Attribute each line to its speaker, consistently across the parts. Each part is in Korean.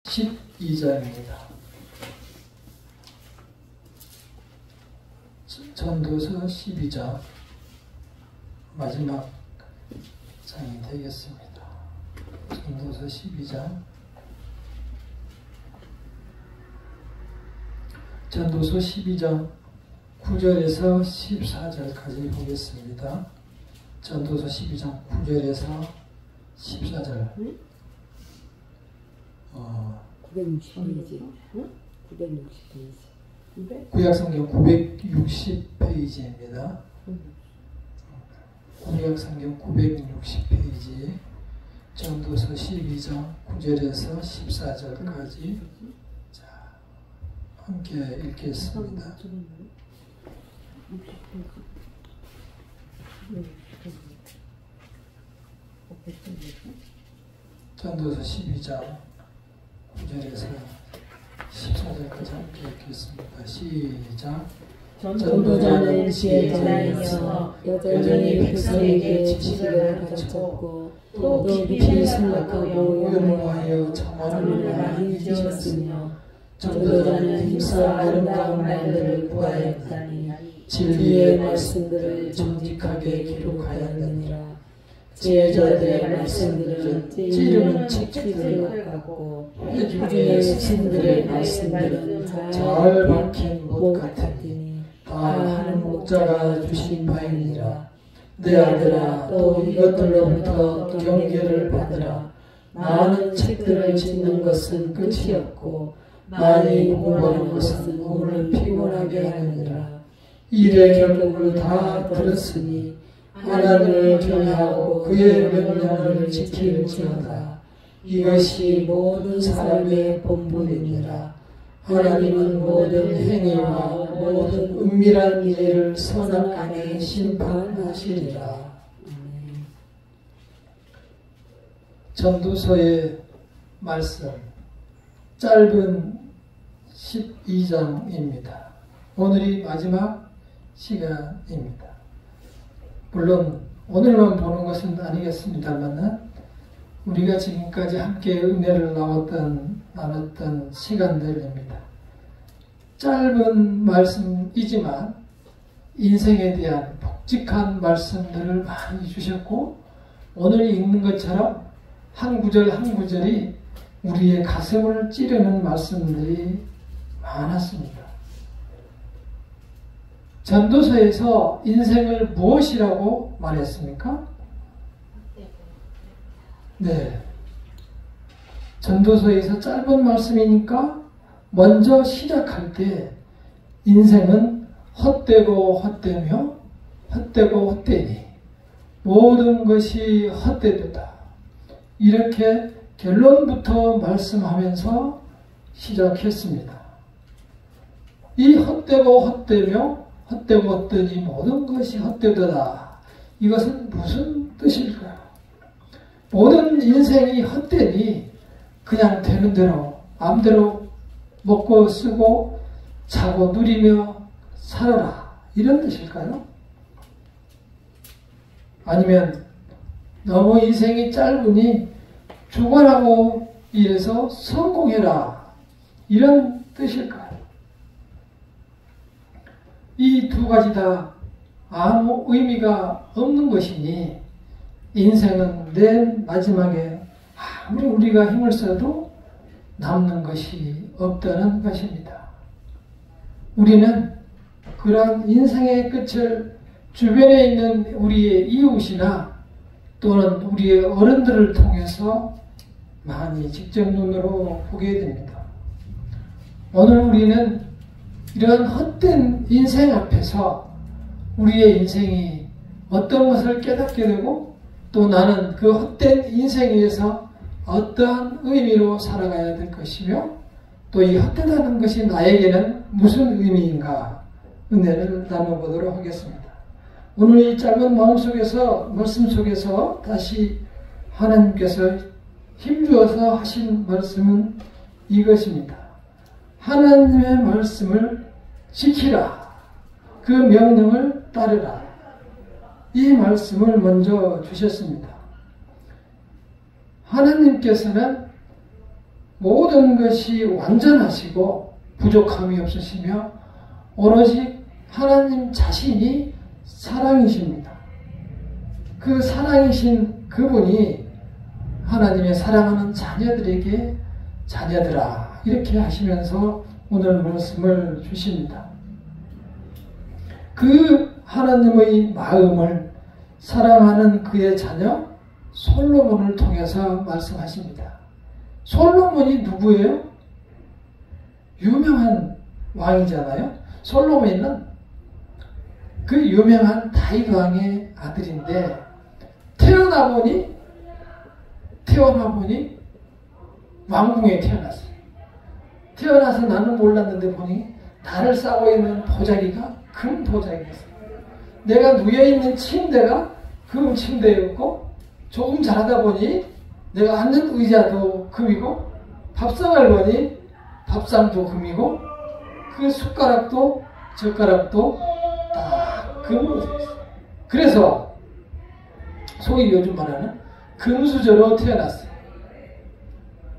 Speaker 1: 12장입니다. 전도서 12장 마지막 장이 되겠습니다. 전도서 12장 전도서 12장 9절에서 14절까지 보겠습니다. 전도서 12장 9절에서 14절
Speaker 2: 960페이지. 960페이지.
Speaker 1: 구약성경 960페이지입니다. 구약성경 960페이지 전도서 12장 9절에서 14절까지 자, 함께 읽겠습니다. 전도서 12장 9절에서 14절까지 함께 읽겠습니다. 시작.
Speaker 2: 전도자는 지혜자이며 여전히 백성에게 지식을 가르쳤고 또 깊이 생각하고 연구하여 정언을 많이 지었으며 전도자는 힘써 아름다운 말들을 구하였다니 진리의 말씀들을 정직하게 기록하였느니라. 지혜자들의 말씀들은 찌르는 책들을 같고 회중의 스승들의 말씀들은 잘 박힌 못 같으니 다 하는 목자가 주신 바이니라. 내 아들아, 또 이것들로부터 경계를 받으라. 많은 책들을 짓는 것은 끝이 없고 많이 공부하는 것은 몸을 피곤하게 하느니라. 일의 결국을 다 들었으니 하나님을 경외하고 그의 명령을 지킬지어다. 이것이 모든 사람의 본분이니라. 하나님은 모든 행위와 모든 은밀한 일을 선악 안에 심판하시리라. 전도서의 말씀 짧은 12장입니다. 오늘이 마지막 시간입니다. 물론 오늘만 보는 것은 아니겠습니다만 우리가 지금까지 함께 은혜를 나눴던 시간들입니다. 짧은 말씀이지만 인생에 대한 복직한 말씀들을 많이 주셨고 오늘 읽는 것처럼 한 구절 한 구절이 우리의 가슴을 찌르는 말씀들이 많았습니다. 전도서에서 인생을 무엇이라고 말했습니까? 네. 전도서에서 짧은 말씀이니까 먼저 시작할 때 인생은 헛되고 헛되며 헛되고 헛되니 모든 것이 헛되다. 이렇게 결론부터 말씀하면서 시작했습니다. 이 헛되고 헛되며 헛되고 헛되니 모든 것이 헛되도다. 이것은 무슨 뜻일까요? 모든 인생이 헛되니 그냥 되는 대로 마음대로 먹고 쓰고 자고 누리며 살아라. 이런 뜻일까요? 아니면 너무 인생이 짧으니 죽어라고 일해서 성공해라. 이런 뜻일까요? 이 두 가지 다 아무 의미가 없는 것이니 인생은 맨 마지막에 아무리 우리가 힘을 써도 남는 것이 없다는 것입니다. 우리는 그러한 인생의 끝을 주변에 있는 우리의 이웃이나 또는 우리의 어른들을 통해서 많이 직접 눈으로 보게 됩니다. 오늘 우리는 이런 헛된 인생 앞에서 우리의 인생이 어떤 것을 깨닫게 되고 또 나는 그 헛된 인생 위에서 어떠한 의미로 살아가야 될 것이며 또 이 헛되다는 것이 나에게는 무슨 의미인가 은혜를 나눠보도록 하겠습니다. 오늘 이 짧은 말씀 속에서 다시 하나님께서 힘주어서 하신 말씀은 이것입니다. 하나님의 말씀을 지키라. 그 명령을 따르라. 이 말씀을 먼저 주셨습니다. 하나님께서는 모든 것이 완전하시고 부족함이 없으시며 오로지 하나님 자신이 사랑이십니다. 그 사랑이신 그분이 하나님의 사랑하는 자녀들에게 자녀들아 이렇게 하시면서 오늘 말씀을 주십니다. 그 하나님의 마음을 사랑하는 그의 자녀 솔로몬을 통해서 말씀하십니다. 솔로몬이 누구예요? 유명한 왕이잖아요. 솔로몬은 그 유명한 다윗 왕의 아들인데 태어나 보니 왕궁에 태어났어요. 태어나서 나는 몰랐는데 보니 달을 싸고 있는 보자기가 금 보자기였어요. 내가 누워있는 침대가 금 침대였고 조금 자라다 보니 내가 앉는 의자도 금이고 밥상을 보니 밥상도 금이고 그 숟가락도 젓가락도 다 금으로 되어 있어요. 그래서 소위 요즘 말하는 금수저로 태어났어요.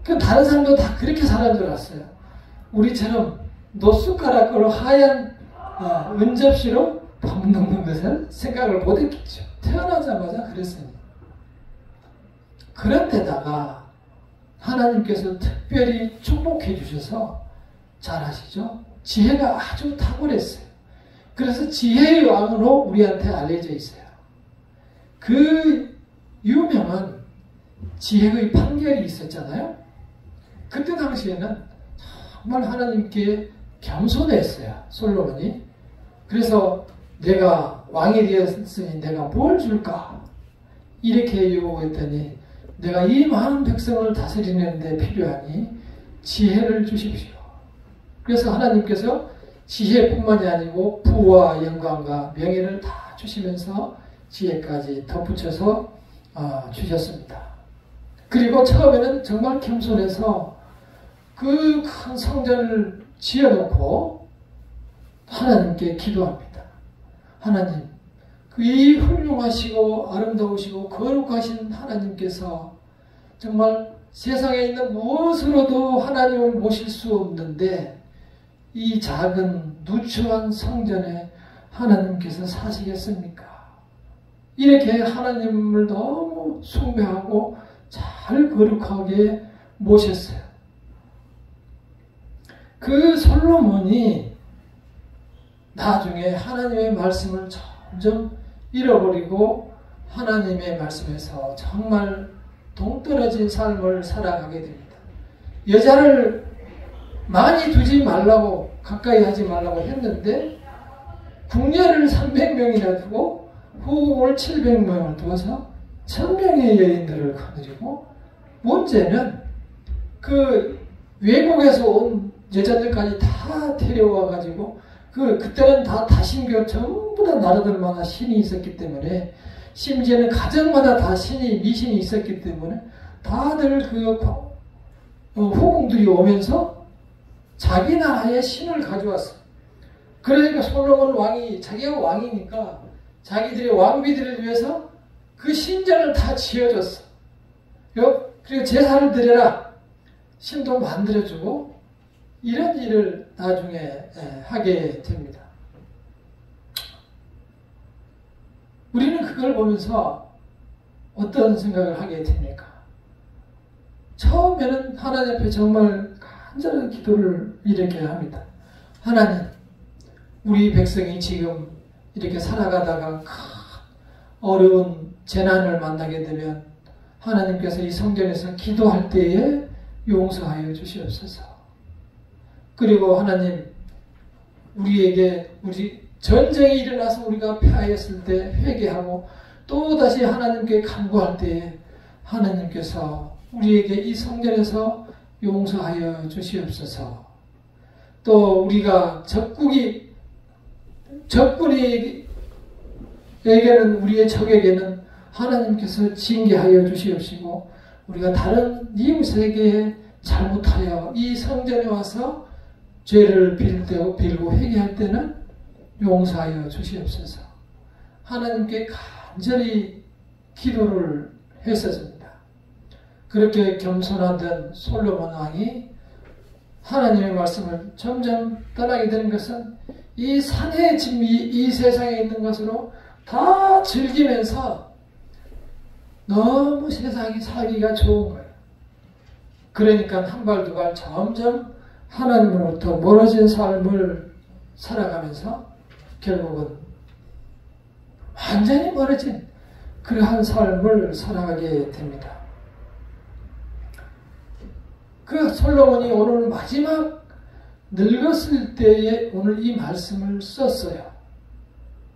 Speaker 2: 그 다른 사람도 다 그렇게 살아온 줄 알았어요. 우리처럼 노숟가락으로 하얀 은접시로 밥 먹는 것을 생각을 못했겠죠. 태어나자마자 그랬으니. 그런데다가 하나님께서 특별히 축복해 주셔서 잘 아시죠? 지혜가 아주 탁월했어요. 그래서 지혜의 왕으로 우리한테 알려져 있어요. 그 유명한 지혜의 판결이 있었잖아요. 그때 당시에는 정말 하나님께 겸손했어요. 솔로몬이. 그래서 내가 왕이 되었으니 내가 뭘 줄까? 이렇게 요구했더니 내가 이 많은 백성을 다스리는 데 필요하니 지혜를 주십시오. 그래서 하나님께서 지혜뿐만이 아니고 부와 영광과 명예를 다 주시면서 지혜까지 덧붙여서 주셨습니다. 그리고 처음에는 정말 겸손해서 그 큰 성전을 지어놓고 하나님께 기도합니다. 하나님, 이 훌륭하시고 아름다우시고 거룩하신 하나님께서 정말 세상에 있는 무엇으로도 하나님을 모실 수 없는데 이 작은 누추한 성전에 하나님께서 사시겠습니까? 이렇게 하나님을 너무 숭배하고 잘 거룩하게 모셨어요. 그 솔로몬이 나중에 하나님의 말씀을 점점 잃어버리고 하나님의 말씀에서 정말 동떨어진 삶을 살아가게 됩니다. 여자를 많이 두지 말라고 가까이 하지 말라고 했는데 궁녀를 300명이나 두고 후궁을 700명을 두어서 1000명의 여인들을 거느리고 문제는 그 외국에서 온 여자들까지 다 데려와 가지고 그때는 다 다신교 전부 다 나라들마다 신이 있었기 때문에 심지어는 가정마다 다 미신이 있었기 때문에 다들 후궁들이 오면서 자기 나라의 신을 가져왔어요. 그러니까 솔로몬 왕이 자기가 왕이니까 자기들의 왕비들을 위해서 그 신전을 다 지어줬어. 그리고 제사를 드려라. 신도 만들어주고 이런 일을 나중에 하게 됩니다. 우리는 그걸 보면서 어떤 생각을 하게 됩니까? 처음에는 하나님 앞에 정말 간절한 기도를 이렇게 합니다. 하나님, 우리 백성이 지금 이렇게 살아가다가 큰 어려운 재난을 만나게 되면 하나님께서 이 성전에서 기도할 때에 용서하여 주시옵소서. 그리고 하나님, 우리 전쟁이 일어나서 우리가 패하였을 때 회개하고 또다시 하나님께 간구할 때에 하나님께서 우리에게 이 성전에서 용서하여 주시옵소서. 또 우리가 적군에게는 우리의 적에게는 하나님께서 징계하여 주시옵시고 우리가 다른 이웃에게 잘못하여 이 성전에 와서 죄를 빌고 회개할 때는 용서하여 주시옵소서. 하나님께 간절히 기도를 했었습니다. 그렇게 겸손하던 솔로몬 왕이 하나님의 말씀을 점점 떠나게 되는 것은 이 산의 진미, 이 세상에 있는 것으로 다 즐기면서 너무 세상이 살기가 좋은 거예요. 그러니까 한 발 두 발 점점 하나님으로부터 멀어진 삶을 살아가면서 결국은 완전히 멀어진 그러한 삶을 살아가게 됩니다. 그 솔로몬이 오늘 마지막 늙었을 때에 오늘 이 말씀을 썼어요.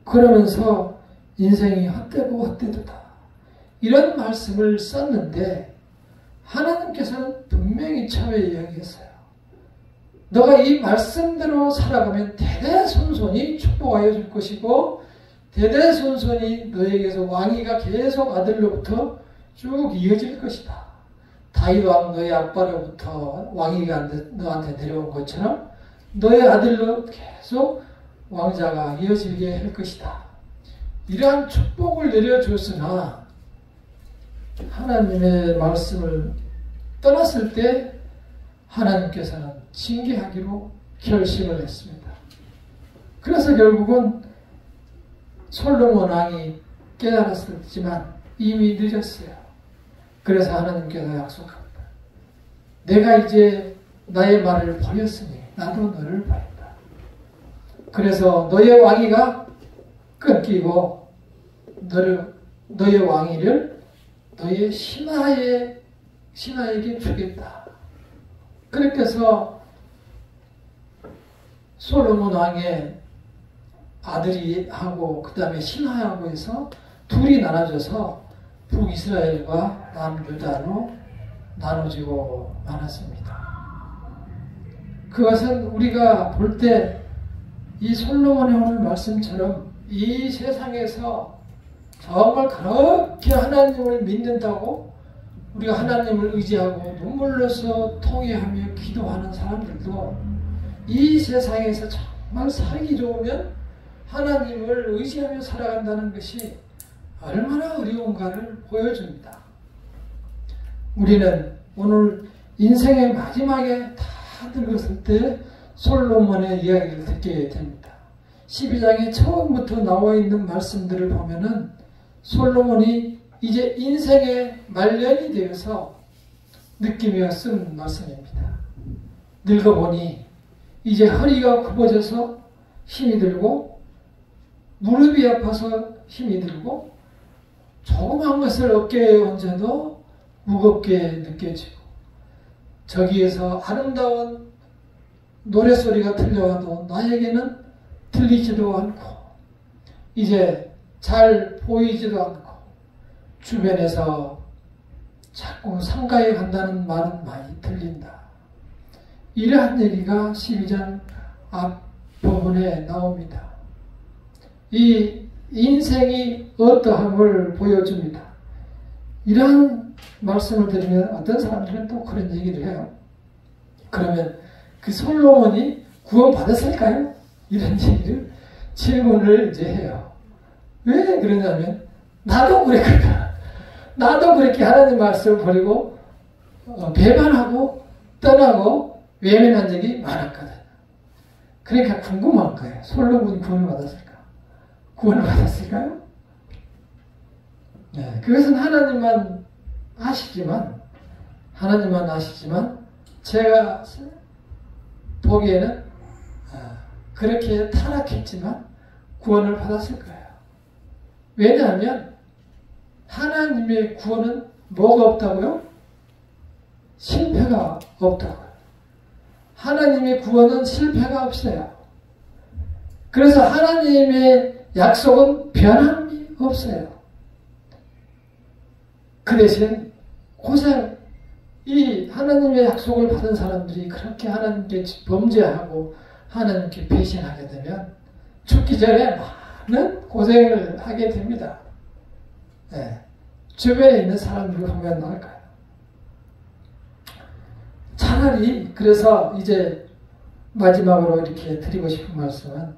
Speaker 2: 그러면서 인생이 헛되고 헛되도다. 이런 말씀을 썼는데 하나님께서는 분명히 처음에 이야기했어요. 너가 이 말씀대로 살아가면 대대손손이 축복하여 줄 것이고 대대손손이 너에게서 왕위가 계속 아들로부터 쭉 이어질 것이다. 다윗 왕 너의 아빠로부터 왕위가 너한테 내려온 것처럼 너의 아들로 계속 왕자가 이어지게 할 것이다. 이러한 축복을 내려줬으나 하나님의 말씀을 떠났을 때 하나님께서는 징계하기로 결심을 했습니다. 그래서 결국은 솔로몬 왕이 깨달았었지만 이미 늦었어요. 그래서 하나님께서 약속합니다. 내가 이제 나의 말을 버렸으니 나도 너를 버린다. 그래서 너의 왕위가 끊기고 너의 왕위를 너의 신하에게 주겠다. 그렇게 해서 솔로몬 왕의 아들이 하고 그 다음에 신하하고 해서 둘이 나눠져서 북이스라엘과 남유다로 나눠지고 말았습니다. 그것은 우리가 볼 때 이 솔로몬의 오늘 말씀처럼 이 세상에서 정말 그렇게 하나님을 믿는다고 우리가 하나님을 의지하고 눈물로서 통회하며 기도하는 사람들도 이 세상에서 정말 살기 좋으면 하나님을 의지하며 살아간다는 것이 얼마나 어려운가를 보여줍니다. 우리는 오늘 인생의 마지막에 다 늙었을 때 솔로몬의 이야기를 듣게 됩니다. 12장에 처음부터 나와 있는 말씀들을 보면은 솔로몬이 이제 인생의 말년이 되어서 느끼며 쓴 말씀입니다. 늙어보니 이제 허리가 굽어져서 힘이 들고 무릎이 아파서 힘이 들고 조그만 것을 어깨에 얹어도 무겁게 느껴지고 저기에서 아름다운 노래소리가 들려와도 나에게는 들리지도 않고 이제 잘 보이지도 않고 주변에서 자꾸 상가에 간다는 말은 많이 들린다. 이러한 얘기가 12장 앞부분에 나옵니다. 이 인생이 어떠함을 보여줍니다. 이러한 말씀을 드리면 어떤 사람들은 또 그런 얘기를 해요. 그러면 그 솔로몬이 구원받았을까요? 이런 얘기를 질문을 이제 해요. 왜 그러냐면 나도 그랬거든. 나도 그렇게 하나님 말씀을 버리고 배반하고 떠나고 외면한 적이 많았거든. 그러니까 궁금한 거예요. 솔로몬이 구원을 받았을까? 구원을 받았을까요? 네, 그것은 하나님만 아시지만 제가 보기에는 그렇게 타락했지만 구원을 받았을 거예요. 왜냐하면 하나님의 구원은 뭐가 없다고요? 실패가 없다고요. 하나님의 구원은 실패가 없어요. 그래서 하나님의 약속은 변함이 없어요. 그 대신 고생, 이 하나님의 약속을 받은 사람들이 그렇게 하나님께 범죄하고 하나님께 배신하게 되면 죽기 전에 많은 고생을 하게 됩니다. 네. 주변에 있는 사람들을 보면 나을까요? 차라리 그래서 이제 마지막으로 이렇게 드리고 싶은 말씀은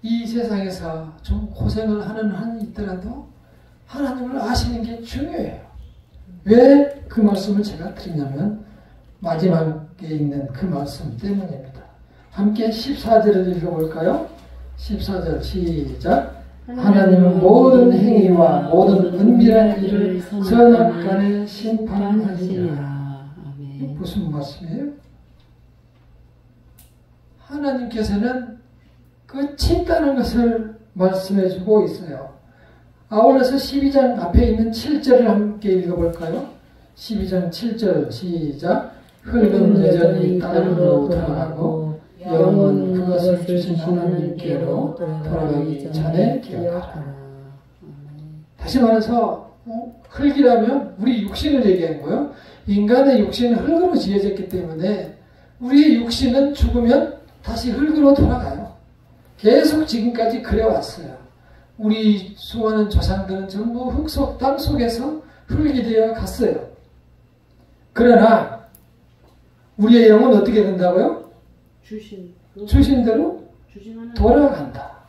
Speaker 2: 이 세상에서 좀 고생을 하는 한이 있더라도 하나님을 아시는 게 중요해요. 왜 그 말씀을 제가 드리냐면 마지막에 있는 그 말씀 때문입니다. 함께 14절을 읽어볼까요? 14절 시작. 하나님은 모든 행위와 모든 은밀한 일을 선악간에 심판하시리라. 무슨 말씀이에요? 하나님께서는 끝이 있다는 것을 말씀해주고 있어요. 아울러서 12장 앞에 있는 7절을 함께 읽어볼까요? 12장 7절 시작. 흙은 여전히 땅으로 돌아가고 영은 그것을 주신 하나님께로 돌아가기 전에 기억하라. 다시 말해서 흙이라면 우리 육신을 얘기한 거예요. 인간의 육신은 흙으로 지어졌기 때문에 우리의 육신은 죽으면 다시 흙으로 돌아가요. 계속 지금까지 그래왔어요. 우리 수많은 조상들은 전부 흙 속, 땅 속에서 흙이 되어 갔어요. 그러나 우리의 영은 어떻게 된다고요? 주신 대로 돌아간다.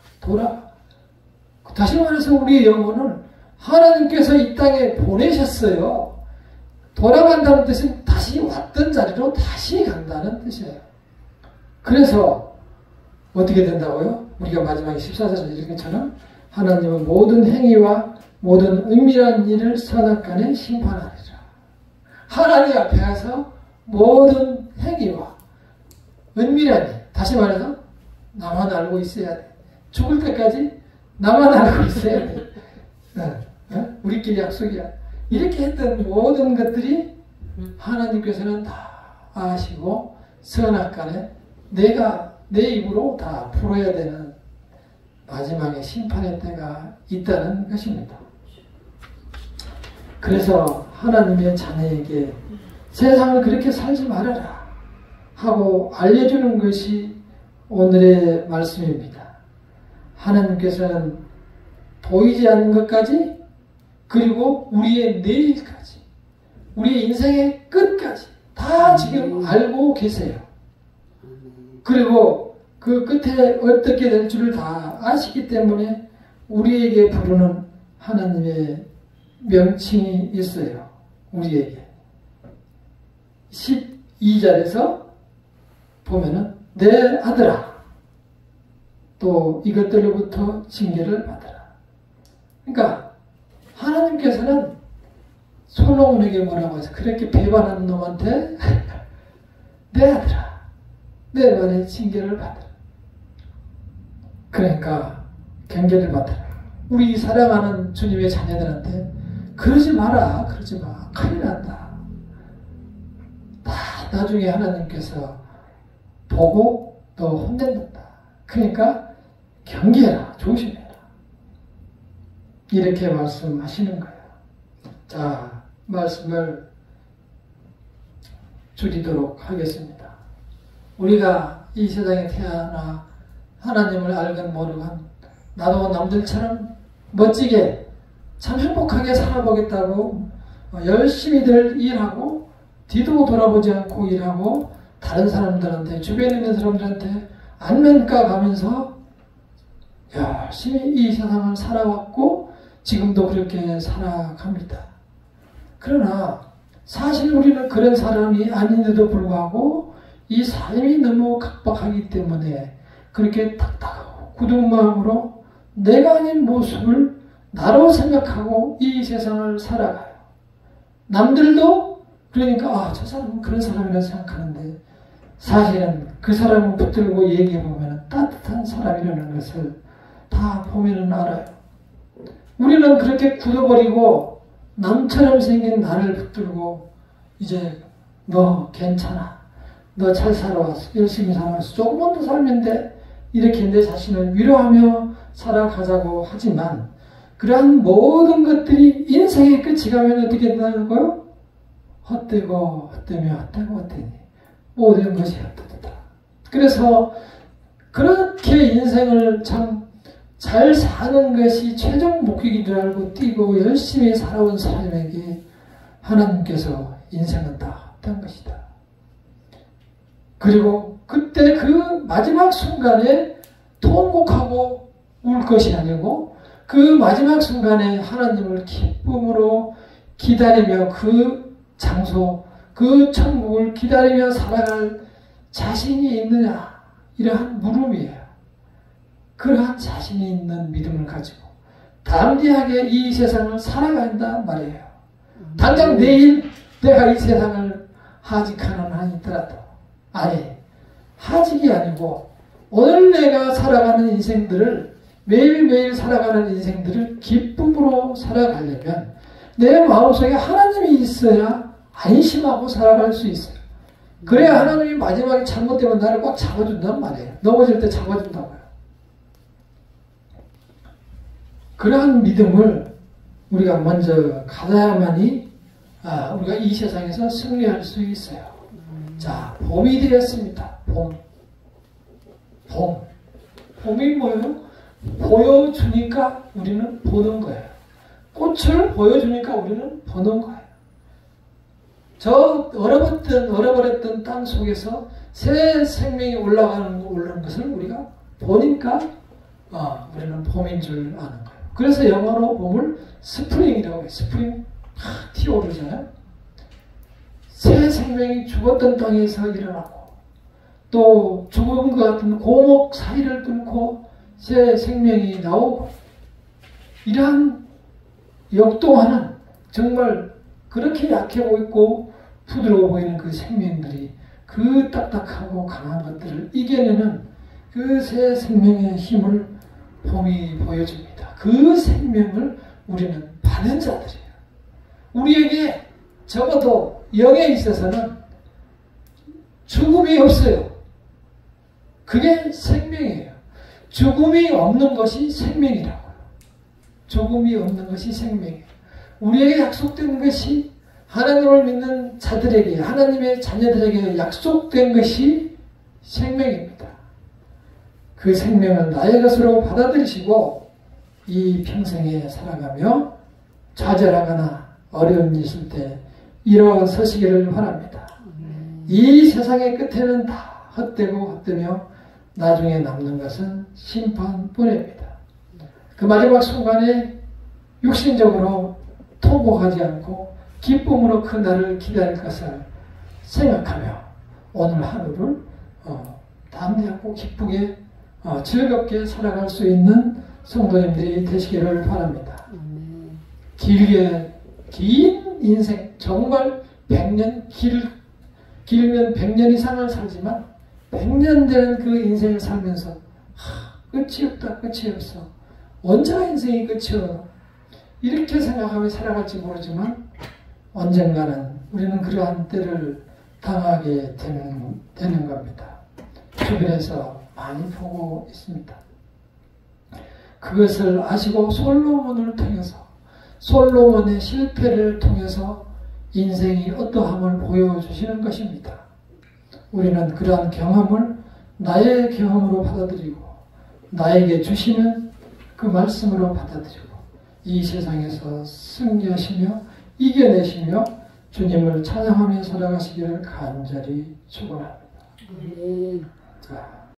Speaker 2: 다시 말해서 우리의 영혼은 하나님께서 이 땅에 보내셨어요. 돌아간다는 뜻은 다시 왔던 자리로 다시 간다는 뜻이에요. 그래서 어떻게 된다고요? 우리가 마지막에 14절에 읽은 것처럼 하나님은 모든 행위와 모든 은밀한 일을 선악간에 심판하리라. 하나님 앞에 가서 모든 행위와 은밀한 일, 다시 말해서 나만 알고 있어야 돼. 죽을 때까지 나만 알고 있어야 돼. 우리끼리 약속이야. 이렇게 했던 모든 것들이 하나님께서는 다 아시고 선악간에 내가 내 입으로 다 풀어야 되는 마지막에 심판의 때가 있다는 것입니다. 그래서 하나님의 자녀에게 세상을 그렇게 살지 말아라 하고 알려주는 것이 오늘의 말씀입니다. 하나님께서는 보이지 않는 것까지 그리고 우리의 내일까지 우리의 인생의 끝까지 다 지금 알고 계세요. 그리고 그 끝에 어떻게 될 줄을 다 아시기 때문에 우리에게 부르는 하나님의 명칭이 있어요. 우리에게 12절에서 보면은 내 아들아 또 이것들로부터 징계를 받으라. 그러니까 하나님께서는 솔로몬에게 뭐라고 해서 그렇게 배반하는 놈한테 내 아들아 내 말에 징계를 받으라. 그러니까 경계를 받으라. 우리 사랑하는 주님의 자녀들한테 그러지 마라. 그러지 마. 큰일 난다. 다 나중에 하나님께서 보고 너 혼낸다. 그러니까 경계해라. 조심해라. 이렇게 말씀하시는 거예요. 자, 말씀을 줄이도록 하겠습니다. 우리가 이 세상에 태어나 하나님을 알건 모르건 나도 남들처럼 멋지게 참 행복하게 살아보겠다고 열심히들 일하고 뒤도 돌아보지 않고 일하고 다른 사람들한테 주변에 있는 사람들한테 안면가 가면서 열심히 이 세상을 살아왔고 지금도 그렇게 살아갑니다. 그러나 사실 우리는 그런 사람이 아닌데도 불구하고 이 삶이 너무 각박하기 때문에 그렇게 딱딱하고 굳은 마음으로 내가 아닌 모습을 나로 생각하고 이 세상을 살아가요. 남들도 그러니까 저 사람은 그런 사람이라 생각하는데 사실은 그 사람을 붙들고 얘기해보면 따뜻한 사람이라는 것을 다 보면 알아요. 우리는 그렇게 굳어버리고 남처럼 생긴 나를 붙들고 이제 너 괜찮아. 너 잘 살아왔어. 열심히 살아왔어. 조금만 더 살면 돼. 이렇게 내 자신을 위로하며 살아가자고 하지만 그러한 모든 것들이 인생의 끝이 가면 어떻게 된다는 거요? 헛되고 헛되며 헛되고 헛되니 모든 것이 헛되다. 그래서 그렇게 인생을 참 잘 사는 것이 최종 목적인 줄 알고 뛰고 열심히 살아온 사람에게 하나님께서 인생은 다 헛된 것이다. 그리고 그때 그 마지막 순간에 통곡하고 울 것이 아니고 그 마지막 순간에 하나님을 기쁨으로 기다리며 그 장소, 그 천국을 기다리며 살아갈 자신이 있느냐? 이러한 물음이에요. 그러한 자신이 있는 믿음을 가지고 담대하게 이 세상을 살아간다 말이에요. 당장 내일 내가 이 세상을 하직하는 한이 있더라도, 아니, 하직이 아니고 오늘 내가 살아가는 인생들을, 매일매일 살아가는 인생들을 기쁨으로 살아가려면 내 마음속에 하나님이 있어야 안심하고 살아갈 수 있어요. 그래야 하나님이 마지막에 잘못되면 나를 꽉 잡아준단 말이에요. 넘어질 때 잡아준다고요. 그러한 믿음을 우리가 먼저 가져야만이 우리가 이 세상에서 승리할 수 있어요. 자, 봄이 되었습니다. 봄이 뭐예요? 보여주니까 우리는 보는 거예요. 꽃을 보여주니까 우리는 보는 거예요. 저 얼어버렸던 땅 속에서 새 생명이 올라오는 것을 우리가 보니까 우리는 봄인 줄 아는 거예요. 그래서 영어로 봄을 스프링이라고 해요. 스프링 튀어오르잖아요. 새 생명이 죽었던 땅에서 일어나고 또 죽은 것 같은 고목 사이를 뚫고 새 생명이 나오고, 이러한 역동하는, 정말 그렇게 약해 보이고 부드러워 보이는 그 생명들이 그 딱딱하고 강한 것들을 이겨내는 그 새 생명의 힘을 봄이 보여줍니다. 그 생명을 우리는 받은 자들이에요. 우리에게 적어도 영에 있어서는 죽음이 없어요. 그게 생명이에요. 죽음이 없는 것이 생명이라고요. 죽음이 없는 것이 생명이에요. 우리에게 약속된 것이, 하나님을 믿는 자들에게, 하나님의 자녀들에게 약속된 것이 생명입니다. 그 생명은 나의 것으로 받아들이시고 이 평생에 살아가며 좌절하거나 어려운 일 있을 때 일어서시기를 바랍니다. 이 세상의 끝에는 다 헛되며 나중에 남는 것은 심판뿐입니다. 그 마지막 순간에 육신적으로 통곡하지 않고 기쁨으로 그 날을 기다릴 것을 생각하며 오늘 하루를 담대하고 기쁘게 즐겁게 살아갈 수 있는 성도님들이 되시기를 바랍니다. 길게 긴 인생, 정말 100년, 길면 100년 이상을 살지만 100년 되는 그 인생을 살면서 끝이 없다, 끝이 없어. 언제가 인생이 끝이요? 이렇게 생각하며 살아갈지 모르지만 언젠가는 우리는 그러한 때를 당하게 되는 겁니다. 주변에서 많이 보고 있습니다. 그것을 아시고 솔로몬을 통해서, 솔로몬의 실패를 통해서 인생이 어떠함을 보여주시는 것입니다. 우리는 그러한 경험을 나의 경험으로 받아들이고 나에게 주시는 그 말씀으로 받아들이고 이 세상에서 승리하시며 이겨내시며 주님을 찬양하며 살아가시기를 간절히 축원합니다. 자.